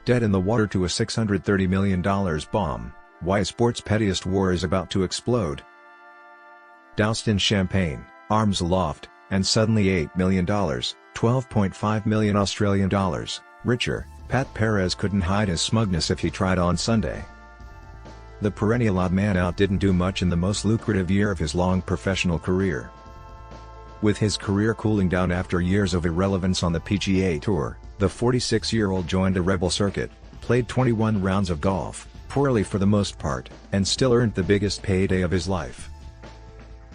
Dead in the water to a $630 million bomb. Why a sport's pettiest war is about to explode. Doused in champagne, arms aloft, and suddenly $8 million, 12.5 million Australian dollars, richer. Pat Perez couldn't hide his smugness if he tried on Sunday. The perennial odd man out didn't do much in the most lucrative year of his long professional career. With his career cooling down after years of irrelevance on the PGA Tour, the 46-year-old joined a rebel circuit, played 21 rounds of golf, poorly for the most part, and still earned the biggest payday of his life.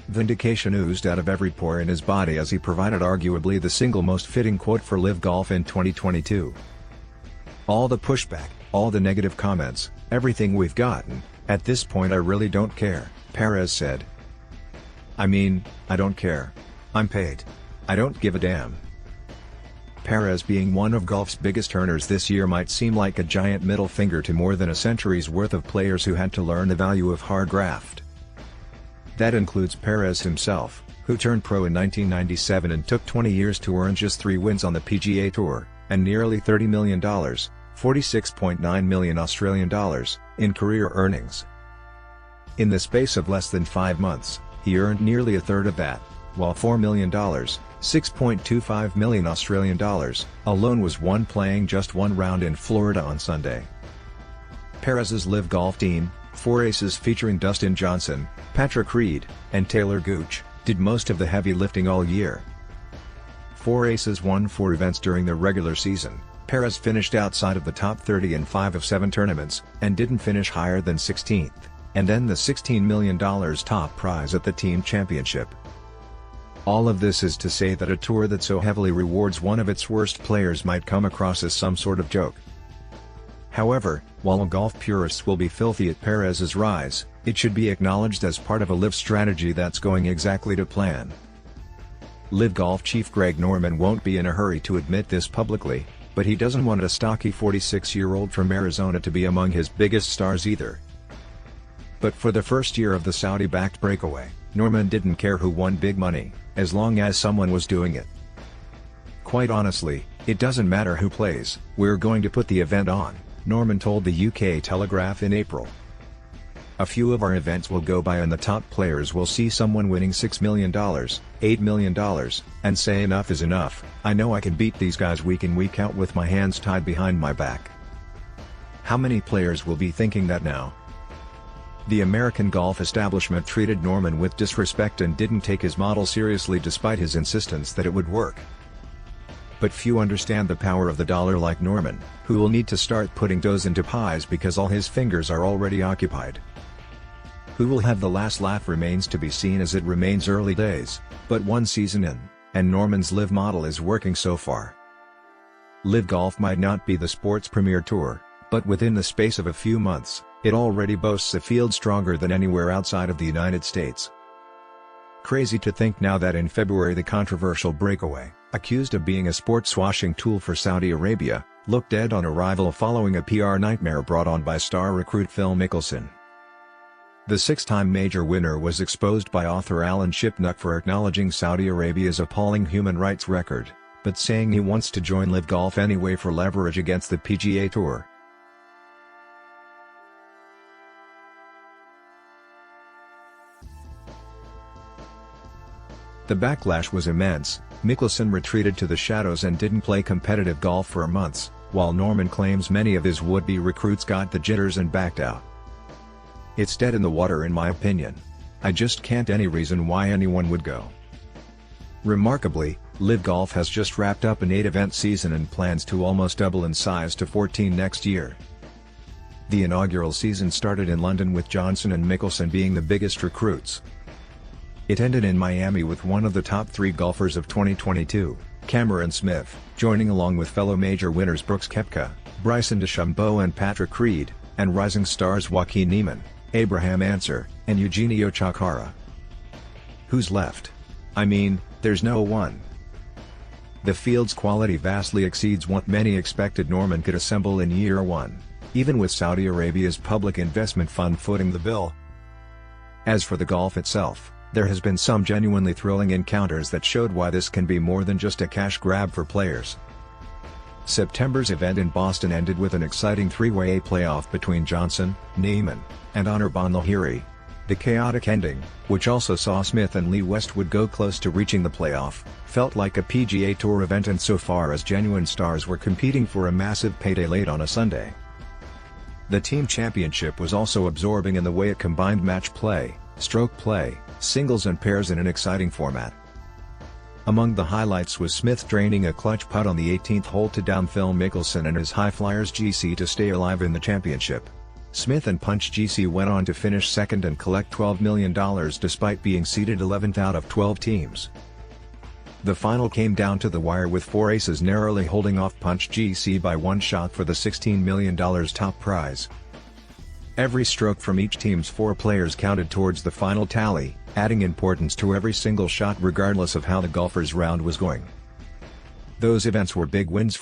Vindication oozed out of every pore in his body as he provided arguably the single most fitting quote for LIV Golf in 2022. "All the pushback, all the negative comments, everything we've gotten, at this point I really don't care," Perez said. "I mean, I don't care. I'm paid. I don't give a damn." Perez, being one of golf's biggest earners this year, might seem like a giant middle finger to more than a century's worth of players who had to learn the value of hard graft. That includes Perez himself, who turned pro in 1997 and took 20 years to earn just 3 wins on the PGA Tour, and nearly $30 million, 46.9 million Australian dollars, in career earnings. In the space of less than 5 months, he earned nearly a third of that, while $4 million, 6.25 million Australian dollars, alone was won playing just 1 round in Florida on Sunday. Perez's LIV Golf team, 4 aces featuring Dustin Johnson, Patrick Reed, and Taylor Gooch, did most of the heavy lifting all year. 4 aces won 4 events during the regular season. Perez finished outside of the top 30 in 5 of 7 tournaments, and didn't finish higher than 16th, and then the $16 million top prize at the team championship. All of this is to say that a tour that so heavily rewards one of its worst players might come across as some sort of joke. However, while golf purists will be filthy at Perez's rise, it should be acknowledged as part of a LIV strategy that's going exactly to plan. LIV Golf chief Greg Norman won't be in a hurry to admit this publicly, but he doesn't want a stocky 46-year-old from Arizona to be among his biggest stars either. But for the first year of the Saudi-backed breakaway, Norman didn't care who won big money, as long as someone was doing it. "Quite honestly, it doesn't matter who plays, we're going to put the event on," Norman told the UK Telegraph in April. "A few of our events will go by and the top players will see someone winning $6 million, $8 million, and say enough is enough. I know I can beat these guys week in week out with my hands tied behind my back." How many players will be thinking that now? The American golf establishment treated Norman with disrespect and didn't take his model seriously despite his insistence that it would work. But few understand the power of the dollar like Norman, who will need to start putting doughs into pies because all his fingers are already occupied. Who will have the last laugh remains to be seen, as it remains early days, but 1 season in, and Norman's LIV model is working so far. LIV Golf might not be the sport's premier tour, but within the space of a few months, it already boasts a field stronger than anywhere outside of the United States. Crazy to think now that in February the controversial breakaway, accused of being a sports-washing tool for Saudi Arabia, looked dead on arrival following a PR nightmare brought on by star recruit Phil Mickelson. The 6-time major winner was exposed by author Alan Shipnuck for acknowledging Saudi Arabia's appalling human rights record, but saying he wants to join LIV Golf anyway for leverage against the PGA Tour. The backlash was immense. Mickelson retreated to the shadows and didn't play competitive golf for months, while Norman claims many of his would-be recruits got the jitters and backed out. "It's dead in the water in my opinion. I just can't any reason why anyone would go." Remarkably, LIV Golf has just wrapped up an 8-event season and plans to almost double in size to 14 next year. The inaugural season started in London with Johnson and Mickelson being the biggest recruits. It ended in Miami with one of the top 3 golfers of 2022, Cameron Smith, joining along with fellow major winners Brooks Koepka, Bryson DeChambeau and Patrick Reed, and rising stars Joaquin Niemann, Abraham Ancer, and Eugenio Chacarra. Who's left? I mean, there's no one. The field's quality vastly exceeds what many expected Norman could assemble in year 1, even with Saudi Arabia's public investment fund footing the bill. As for the golf itself, there has been some genuinely thrilling encounters that showed why this can be more than just a cash grab for players. September's event in Boston ended with an exciting three-way playoff between Johnson, Neiman, and Anirban Lahiri. The chaotic ending, which also saw Smith and Lee Westwood go close to reaching the playoff, felt like a PGA Tour event insofar as genuine stars were competing for a massive payday late on a Sunday. The team championship was also absorbing in the way it combined match play, stroke play, singles and pairs in an exciting format. Among the highlights was Smith draining a clutch putt on the 18th hole to down Phil Mickelson and his High Flyers GC to stay alive in the championship. Smith and Punch GC went on to finish second and collect $12 million despite being seeded 11th out of 12 teams. The final came down to the wire with four aces narrowly holding off Punch GC by one shot for the $16 million top prize. Every stroke from each team's four players counted towards the final tally, adding importance to every single shot regardless of how the golfers' round was going. Those events were big wins for